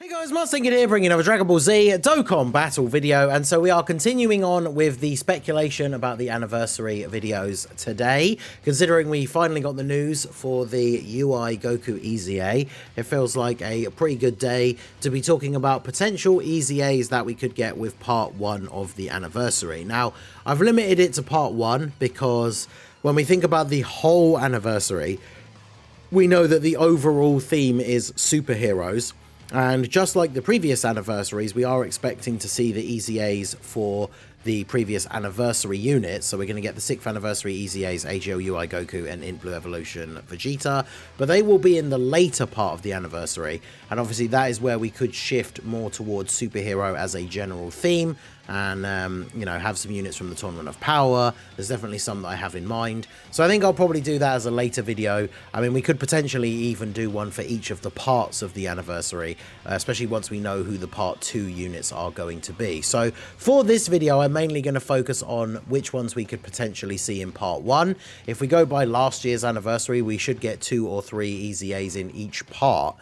Hey guys, Mustang here, bringing another Dragon Ball Z Dokkan battle video, and so we are continuing on with the speculation about the anniversary videos today. Considering we finally got the news for the UI Goku EZA, it feels like a pretty good day to be talking about potential EZAs that we could get with part 1 of the anniversary. Now, I've limited it to part 1 because when we think about the whole anniversary, we know that the overall theme is superheroes. And just like the previous anniversaries, we are expecting to see the EZAs for the previous anniversary units. So we're going to get the 6th anniversary EZAs, AGL UI Goku and Int Blue Evolution Vegeta. But they will be in the later part of the anniversary. And obviously that is where we could shift more towards superhero as a general theme. And, you know, have some units from the Tournament of Power. There's definitely some that I have in mind. So I think I'll probably do that as a later video. I mean, we could potentially even do one for each of the parts of the anniversary, especially once we know who the part 2 units are going to be. So for this video, I'm mainly going to focus on which ones we could potentially see in part 1. If we go by last year's anniversary, we should get 2 or 3 EZAs in each part,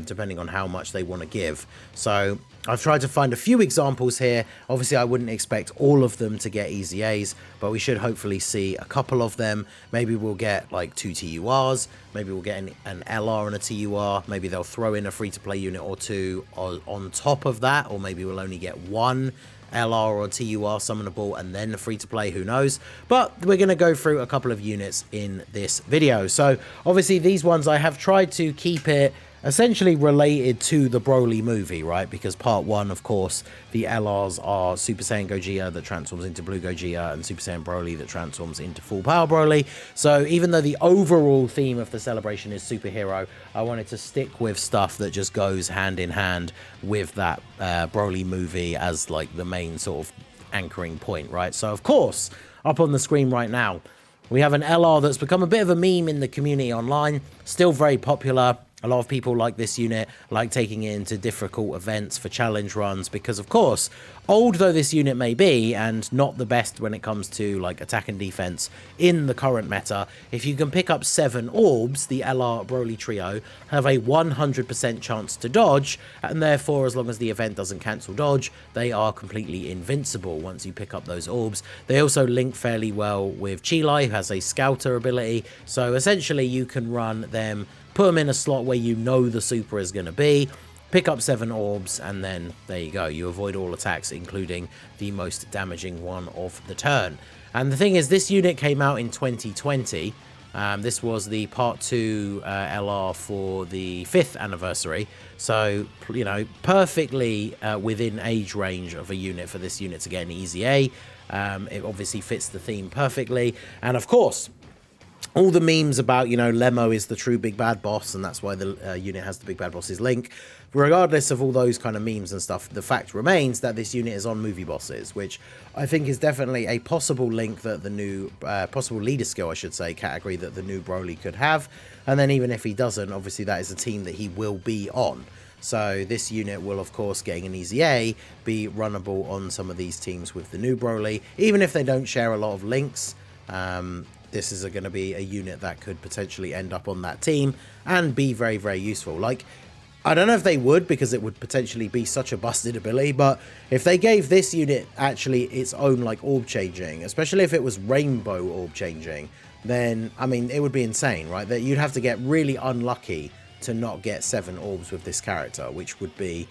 depending on how much they want to give. So I've tried to find a few examples here. Obviously, I wouldn't expect all of them to get EZAs, but we should hopefully see a couple of them. Maybe we'll get like 2 TURs, maybe we'll get an LR and a TUR, maybe they'll throw in a free-to-play unit or 2 on top of that, or maybe we'll only get 1 LR or TUR summonable and then free-to-play, who knows. But we're going to go through a couple of units in this video. So obviously these ones I have tried to keep it essentially related to the Broly movie, right? Because part 1, of course, the LRs are Super Saiyan Gogeta that transforms into Blue Gogeta and Super Saiyan Broly that transforms into Full Power Broly. So even though the overall theme of the celebration is superhero, I wanted to stick with stuff that just goes hand in hand with that Broly movie as like the main sort of anchoring point, right? So of course, up on the screen right now, we have an LR that's become a bit of a meme in the community online, still very popular. A lot of people like this unit, like taking it into difficult events for challenge runs, because of course, old though this unit may be, and not the best when it comes to like attack and defense in the current meta, if you can pick up 7 orbs, the LR Broly Trio have a 100% chance to dodge, and therefore as long as the event doesn't cancel dodge, they are completely invincible once you pick up those orbs. They also link fairly well with Chilai, who has a scouter ability, so essentially you can run them, put them in a slot where you know the super is going to be, pick up 7 orbs, and then there you go. You avoid all attacks, including the most damaging one of the turn. And the thing is, this unit came out in 2020. This was the part 2 LR for the 5th anniversary. So, you know, perfectly within age range of a unit for this unit to get an EZA. It obviously fits the theme perfectly. And of course, all the memes about, you know, Lemo is the true big bad boss, and that's why the unit has the big bad boss's link. Regardless of all those kind of memes and stuff, the fact remains that this unit is on movie bosses, which I think is definitely a possible link that the new, possible leader skill, I should say, category that the new Broly could have. And then even if he doesn't, obviously that is a team that he will be on. So this unit will, of course, getting an EZA, be runnable on some of these teams with the new Broly, even if they don't share a lot of links. This is going to be a unit that could potentially end up on that team and be very, very useful. Like, I don't know if they would, because it would potentially be such a busted ability, but if they gave this unit actually its own, like, orb changing, especially if it was rainbow orb changing, then, I mean, it would be insane, right? That you'd have to get really unlucky to not get 7 orbs with this character, which would be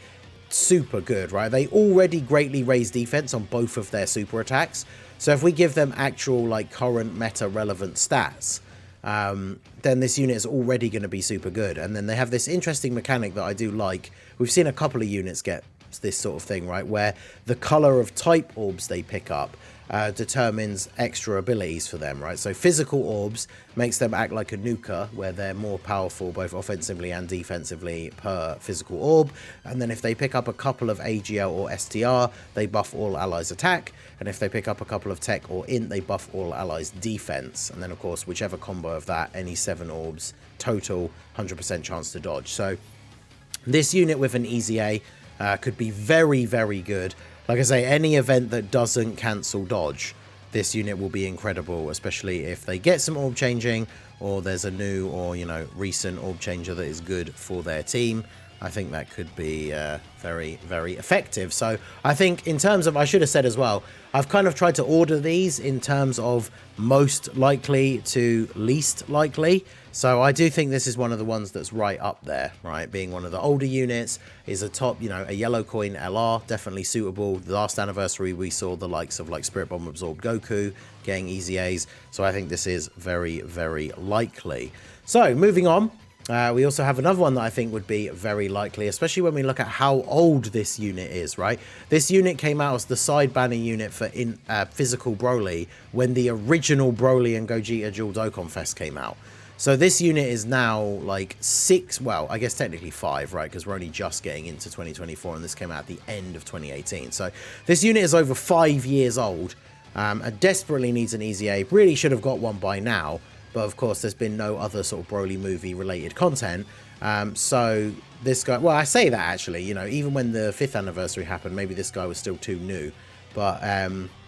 super good, right? They already greatly raise defense on both of their super attacks. So if we give them actual, like, current meta relevant stats, then this unit is already going to be super good. And then they have this interesting mechanic that I do like. We've seen a couple of units get this sort of thing, right, where the color of type orbs they pick up determines extra abilities for them, right? So physical orbs makes them act like a nuker, where they're more powerful both offensively and defensively per physical orb. And then if they pick up a couple of AGL or STR, they buff all allies attack. And if they pick up a couple of tech or int, they buff all allies defense. And then of course, whichever combo of that, any 7 orbs total, 100% chance to dodge. So this unit with an EZA could be very, very good. Like I say, any event that doesn't cancel dodge, this unit will be incredible, especially if they get some orb changing, or there's a new or, you know, recent orb changer that is good for their team. I think that could be very, very effective. So I think in terms of, I should have said as well, I've kind of tried to order these in terms of most likely to least likely. So I do think this is one of the ones that's right up there, right? Being one of the older units, is a top, you know, a yellow coin LR, definitely suitable. The last anniversary, we saw the likes of like Spirit Bomb absorbed Goku getting EZAs. So I think this is very, very likely. So moving on. We also have another one that I think would be very likely, especially when we look at how old this unit is, right? This unit came out as the side banner unit for physical Broly when the original Broly and Gogeta Dual Dokkan Fest came out. So this unit is now like 6, well, I guess technically 5, right? Because we're only just getting into 2024 and this came out at the end of 2018. So this unit is over 5 years old and desperately needs an EZA. Really should have got one by now. But of course, there's been no other sort of Broly movie related content. So this guy, well, I say that actually, you know, even when the 5th anniversary happened, maybe this guy was still too new. But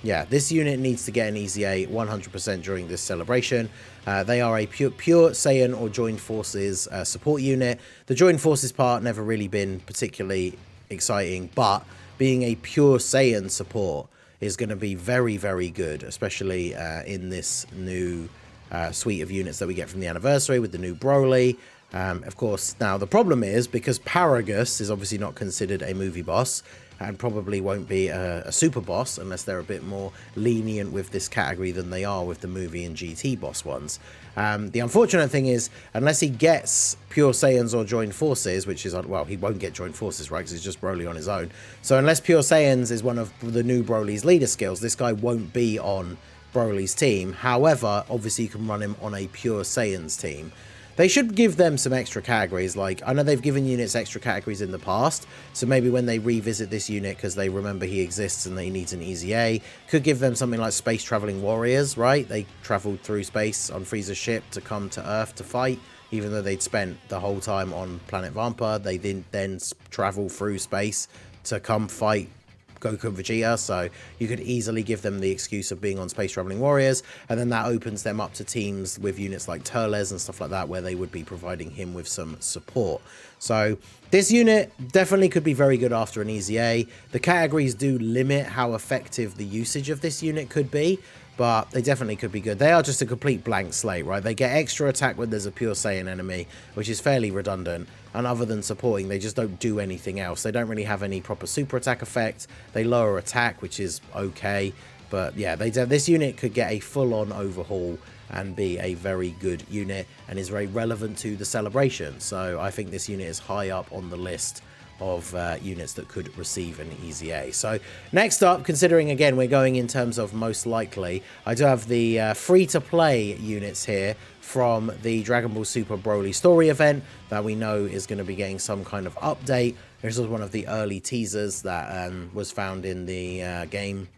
yeah, this unit needs to get an EZA 100% during this celebration. They are a pure Saiyan or Joined Forces support unit. The Joined Forces part never really been particularly exciting, but being a pure Saiyan support is going to be very, very good, especially in this new suite of units that we get from the anniversary with the new Broly. Of course, now the problem is because Paragus is obviously not considered a movie boss and probably won't be a super boss unless they're a bit more lenient with this category than they are with the movie and GT boss ones. The unfortunate thing is, unless he gets Pure Saiyans or Joined Forces, which is, well, he won't get Joined Forces, right, because he's just Broly on his own. So unless Pure Saiyans is one of the new Broly's leader skills, this guy won't be on Broly's team. However, obviously you can run him on a Pure Saiyans team. They should give them some extra categories. Like, I know they've given units extra categories in the past, so maybe when they revisit this unit because they remember he exists and they need an EZA, could give them something like Space Traveling Warriors, right? They traveled through space on Frieza's ship to come to Earth to fight, even though they'd spent the whole time on planet Vampa. They didn't then travel through space to come fight Goku and Vegeta, so you could easily give them the excuse of being on Space Traveling Warriors, and then that opens them up to teams with units like Turles and stuff like that, where they would be providing him with some support. So this unit definitely could be very good after an EZA. The categories do limit how effective the usage of this unit could be, but they definitely could be good. They are just a complete blank slate, right? They get extra attack when there's a Pure Saiyan enemy, which is fairly redundant. And other than supporting, they just don't do anything else. They don't really have any proper super attack effect. They lower attack, which is okay. But yeah, this unit could get a full-on overhaul and be a very good unit and is very relevant to the celebration. So I think this unit is high up on the list of units that could receive an EZA. So next up, considering again we're going in terms of most likely, I do have the free-to-play units here from the Dragon Ball Super Broly story event that we know is going to be getting some kind of update. This was one of the early teasers that was found in the game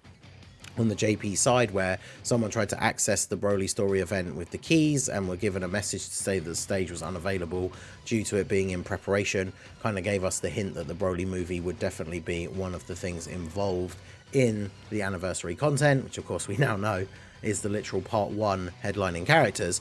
on the JP side, where someone tried to access the Broly story event with the keys and were given a message to say that the stage was unavailable due to it being in preparation. Kind of gave us the hint that the Broly movie would definitely be one of the things involved in the anniversary content, which of course we now know is the literal part 1 headlining characters.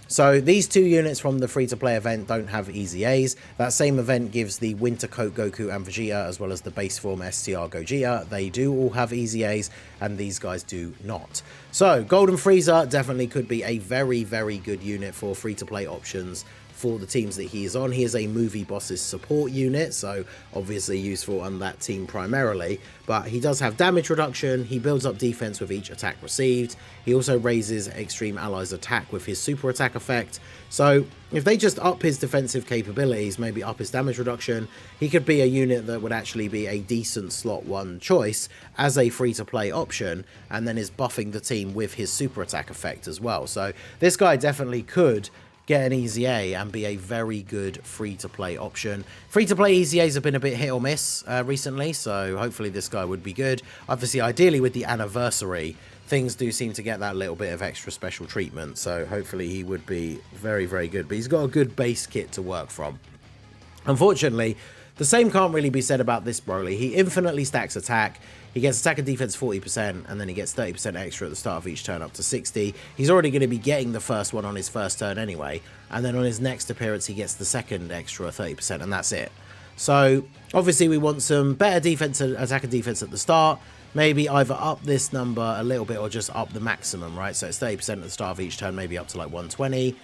So these two units from the free-to-play event don't have EZAs. That same event gives the Winter Coat Goku and Vegeta, as well as the base form STR Gogeta. They do all have EZAs, and these guys do not. So Golden Frieza definitely could be a very, very good unit for free-to-play options for the teams that he is on. He is a movie boss's support unit, so obviously useful on that team primarily, but he does have damage reduction. He builds up defense with each attack received. He also raises extreme allies attack with his super attack effect. So if they just up his defensive capabilities, maybe up his damage reduction, he could be a unit that would actually be a decent slot 1 choice as a free-to-play option, and then is buffing the team with his super attack effect as well. So this guy definitely could get an EZA and be a very good free-to-play option. Free-to-play EZAs have been a bit hit or miss recently, so hopefully this guy would be good. Obviously, ideally with the anniversary, things do seem to get that little bit of extra special treatment, so hopefully he would be very, very good. But he's got a good base kit to work from. Unfortunately, the same can't really be said about this Broly. He infinitely stacks attack. He gets attack and defense 40%, and then he gets 30% extra at the start of each turn up to 60. He's already going to be getting the first one on his first turn anyway, and then on his next appearance he gets the second extra 30%, and that's it. So obviously we want some better defense, attack and defense at the start. Maybe either up this number a little bit or just up the maximum, right? So it's 30% at the start of each turn, maybe up to like 120.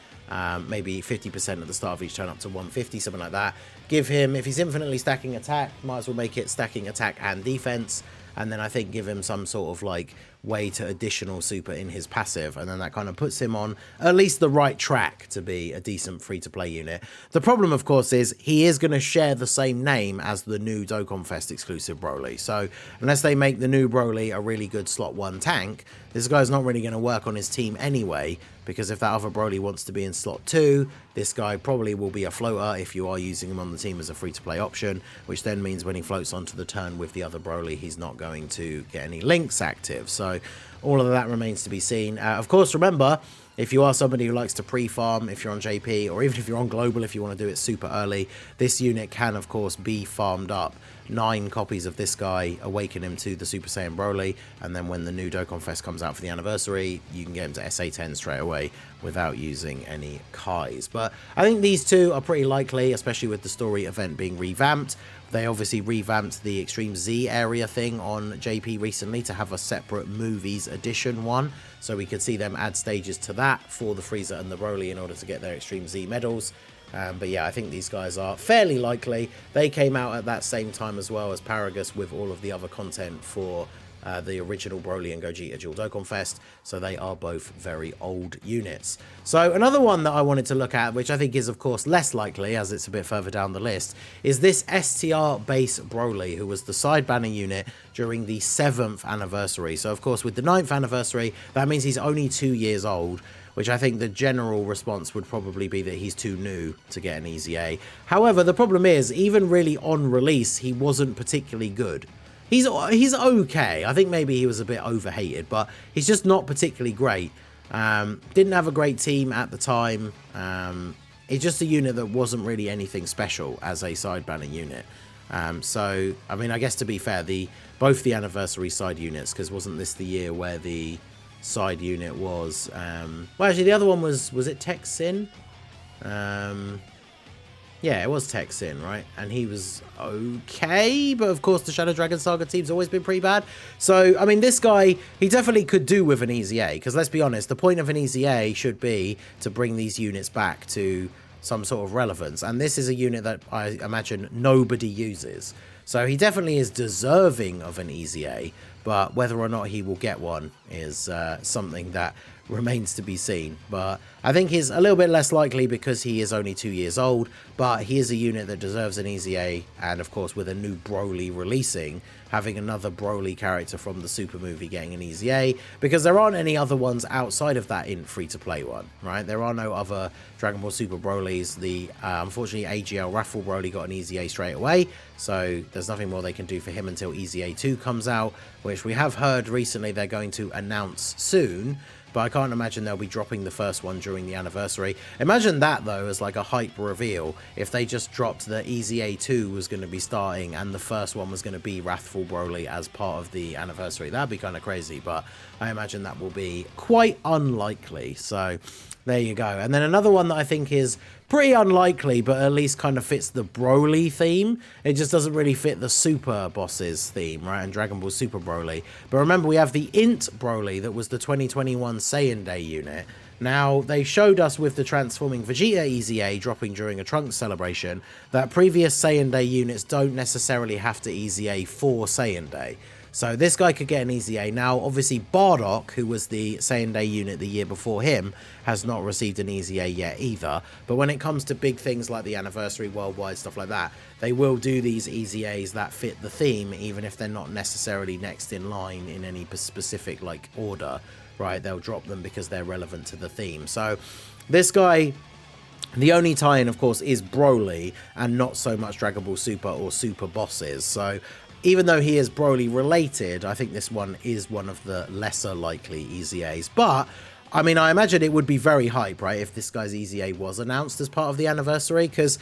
Maybe 50% at the start of each turn up to 150, something like that. Give him, if he's infinitely stacking attack, might as well make it stacking attack and defense. And then I think give him some sort of like way to additional super in his passive, and then that kind of puts him on at least the right track to be a decent free-to-play unit. The problem, of course, is he is going to share the same name as the new Dokkan Fest exclusive Broly. So unless they make the new Broly a really good slot 1 tank, this guy's not really going to work on his team anyway, because if that other Broly wants to be in slot 2, this guy probably will be a floater if you are using him on the team as a free-to-play option, which then means when he floats onto the turn with the other Broly, he's not going to get any links active. So all of that remains to be seen. Of course, remember, if you are somebody who likes to pre-farm, if you're on JP, or even if you're on Global, if you want to do it super early, this unit can, of course, be farmed up. 9 copies of this guy, awaken him to the Super Saiyan Broly, and then when the new Dokkan Fest comes out for the anniversary, you can get him to SA10 straight away without using any Kais. But I think these two are pretty likely, especially with the story event being revamped. They obviously revamped the Extreme Z area thing on JP recently to have a separate movies edition one, so we could see them add stages to that for the Frieza and the Broly in order to get their Extreme Z medals. But yeah, I think these guys are fairly likely. They came out at that same time as well as Paragus with all of the other content for the original Broly and Gogeta Dual Dokkan Fest, so they are both very old units. So another one that I wanted to look at, which I think is of course less likely as it's a bit further down the list, is this STR base Broly, who was the side banner unit during the 7th anniversary. So of course with the 9th anniversary, that means he's only 2 years old, which I think the general response would probably be that he's too new to get an EZA. However, the problem is, even really on release, he wasn't particularly good. He's okay. I think maybe he was a bit overhated, but he's just not particularly great. Didn't have a great team at the time. It's just a unit that wasn't really anything special as a side banner unit. So, I mean, I guess to be fair, both the anniversary side units, because wasn't this the year where the side unit was... well, actually, the other one was it Tech Sin? Yeah, it was Tech Sin, right? And he was okay, but of course the Shadow Dragon Saga team's always been pretty bad. So, I mean, this guy, he definitely could do with an EZA, because let's be honest, the point of an EZA should be to bring these units back to some sort of relevance. And this is a unit that I imagine nobody uses. So he definitely is deserving of an EZA, but whether or not he will get one is something that remains to be seen. But I think he's a little bit less likely because he is only 2 years old, but he is a unit that deserves an EZA, and of course with a new Broly releasing, having another Broly character from the Super movie getting an EZA, because there aren't any other ones outside of that in free-to-play one, right? There are no other Dragon Ball Super Brolys. Unfortunately, AGL Raffle Broly got an EZA straight away, so there's nothing more they can do for him until EZA 2 comes out, which we have heard recently they're going to announce soon. But I can't imagine they'll be dropping the first one during the anniversary. Imagine that, though, as like a hype reveal. If they just dropped the EZA 2 was going to be starting and the first one was going to be Wrathful Broly as part of the anniversary. That'd be kind of crazy, but I imagine that will be quite unlikely. So there you go. And then another one that I think is pretty unlikely, but at least kind of fits the Broly theme. It just doesn't really fit the Super Bosses theme, right? And Dragon Ball Super Broly. But remember, we have the Int Broly that was the 2021 Saiyan Day unit. Now, they showed us with the Transforming Vegeta EZA dropping during a Trunks celebration that previous Saiyan Day units don't necessarily have to EZA for Saiyan Day. So this guy could get an EZA. Now, obviously, Bardock, who was the Saiyan Day unit the year before him, has not received an EZA yet either. But when it comes to big things like the anniversary, worldwide, stuff like that, they will do these EZAs that fit the theme, even if they're not necessarily next in line in any specific, like, order, right? They'll drop them because they're relevant to the theme. So this guy... The only tie-in, of course, is Broly, and not so much Dragon Ball Super or Super Bosses. So even though he is Broly related, I think this one is one of the lesser likely EZAs. But, I mean, I imagine it would be very hype, right, if this guy's EZA was announced as part of the anniversary, because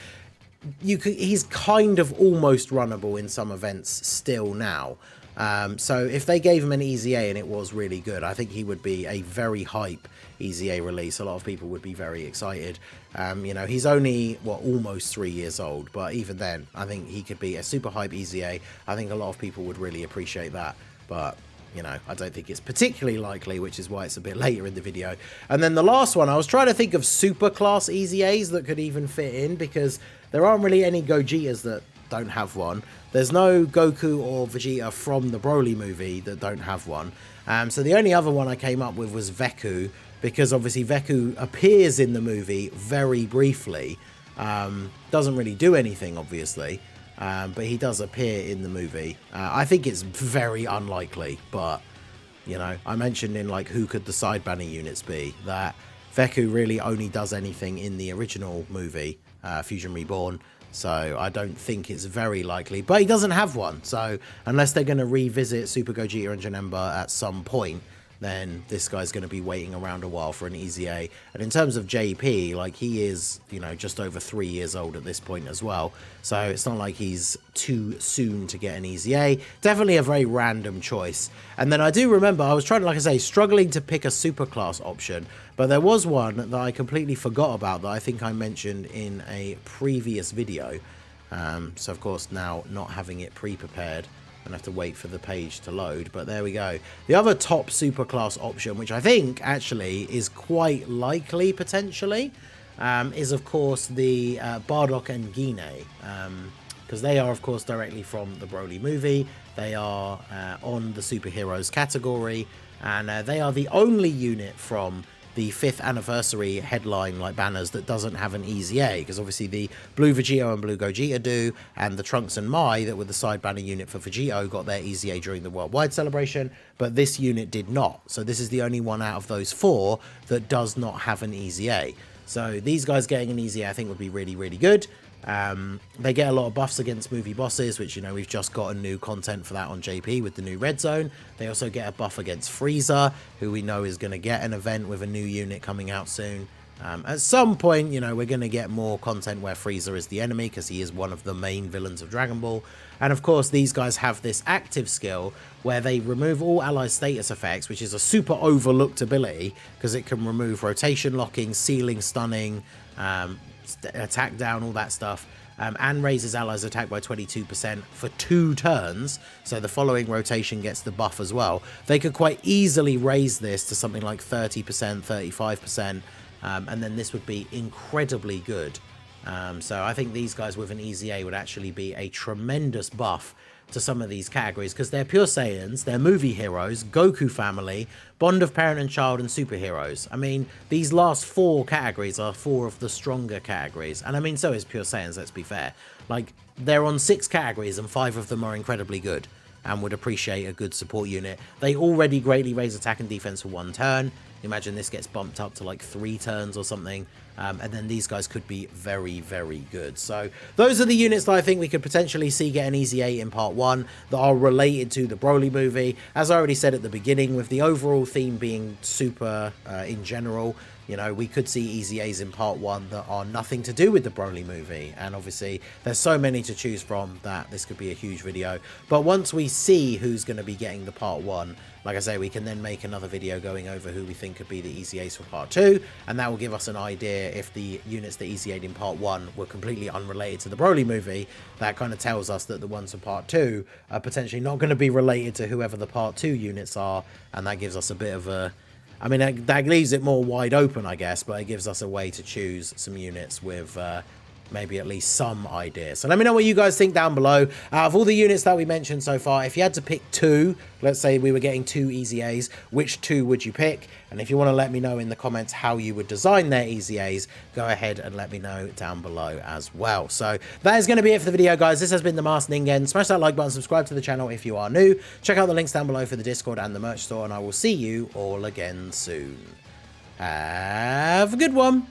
he's kind of almost runnable in some events still now. So if they gave him an EZA and it was really good, I think he would be a very hype EZA release. A lot of people would be very excited. You know, he's only, what, almost 3 years old, but even then, I think he could be a super hype EZA. I think a lot of people would really appreciate that, but you know, I don't think it's particularly likely, which is why it's a bit later in the video. And then the last one, I was trying to think of super class EZAs that could even fit in, because there aren't really any Gogetas that don't have one. There's no Goku or Vegeta from the Broly movie that don't have one. So the only other one I came up with was Veku, because obviously Veku appears in the movie very briefly. Doesn't really do anything, obviously. But he does appear in the movie. I think it's very unlikely, but, you know, I mentioned in, like, who could the side banner units be, that Veku really only does anything in the original movie, Fusion Reborn, so I don't think it's very likely, but he doesn't have one, so unless they're going to revisit Super Gogeta and Janemba at some point, then this guy's going to be waiting around a while for an EZA. And in terms of JP, like, he is, you know, just over 3 years old at this point as well, so it's not like he's too soon to get an EZA. Definitely a very random choice. And then I do remember I was trying to, like I say, struggling to pick a superclass option, but there was one that I completely forgot about that I think I mentioned in a previous video. So of course now not having it pre-prepared, and have to wait for the page to load, but there we go. The other top superclass option, which I think actually is quite likely potentially, is of course the Bardock and Gine, because they are of course directly from the Broly movie. They are on the superheroes category, and they are the only unit from the 5th anniversary headline like banners that doesn't have an EZA, because obviously the Blue Vegito and Blue Gogeta do, and the Trunks and Mai that were the side banner unit for Vegito got their EZA during the worldwide celebration, but this unit did not. So this is the only one out of those 4 that does not have an EZA. So these guys getting an EZA I think would be really, really good. They get a lot of buffs against movie bosses, which, you know, we've just got a new content for that on JP with the new red zone. They also get a buff against Frieza, who we know is going to get an event with a new unit coming out soon. At some point, you know, we're going to get more content where Frieza is the enemy, because he is one of the main villains of Dragon Ball. And of course, these guys have this active skill where they remove all ally status effects, which is a super overlooked ability, because it can remove rotation locking, sealing, stunning, attack down, all that stuff, and raises allies attack by 22% for 2 turns, so the following rotation gets the buff as well. They could quite easily raise this to something like 30%, 35%, and then this would be incredibly good. So I think these guys with an EZA would actually be a tremendous buff to some of these categories, because they're pure Saiyans, they're movie heroes, Goku family, bond of parent and child, and superheroes. I mean, these last 4 categories are 4 of the stronger categories, and I mean, so is pure Saiyans, let's be fair. Like, they're on 6 categories and 5 of them are incredibly good and would appreciate a good support unit. They already greatly raise attack and defense for 1 turn. Imagine this gets bumped up to like 3 turns or something, and then these guys could be very, very good. So those are the units that I think we could potentially see get an EZA in part 1 that are related to the Broly movie. As I already said at the beginning, with the overall theme being super in general, you know, we could see EZAs in part 1 that are nothing to do with the Broly movie, and obviously there's so many to choose from that this could be a huge video. But once we see who's going to be getting the part 1, like I say, we can then make another video going over who we think could be the EZAs for part 2, and that will give us an idea if the units that EZA'd in part 1 were completely unrelated to the Broly movie. That kind of tells us that the ones for part 2 are potentially not going to be related to whoever the part 2 units are, and that gives us a bit of a... I mean, that leaves it more wide open, I guess, but it gives us a way to choose some units with maybe at least some idea. So let me know what you guys think down below. Out of all the units that we mentioned so far, if you had to pick 2, let's say we were getting 2 EZAs, which 2 would you pick? And if you want to let me know in the comments how you would design their EZAs, go ahead and let me know down below as well. So that is going to be it for the video, guys. This has been the Masked Ningen. Smash that like button, subscribe to the channel if you are new. Check out the links down below for the Discord and the merch store, and I will see you all again soon. Have a good one.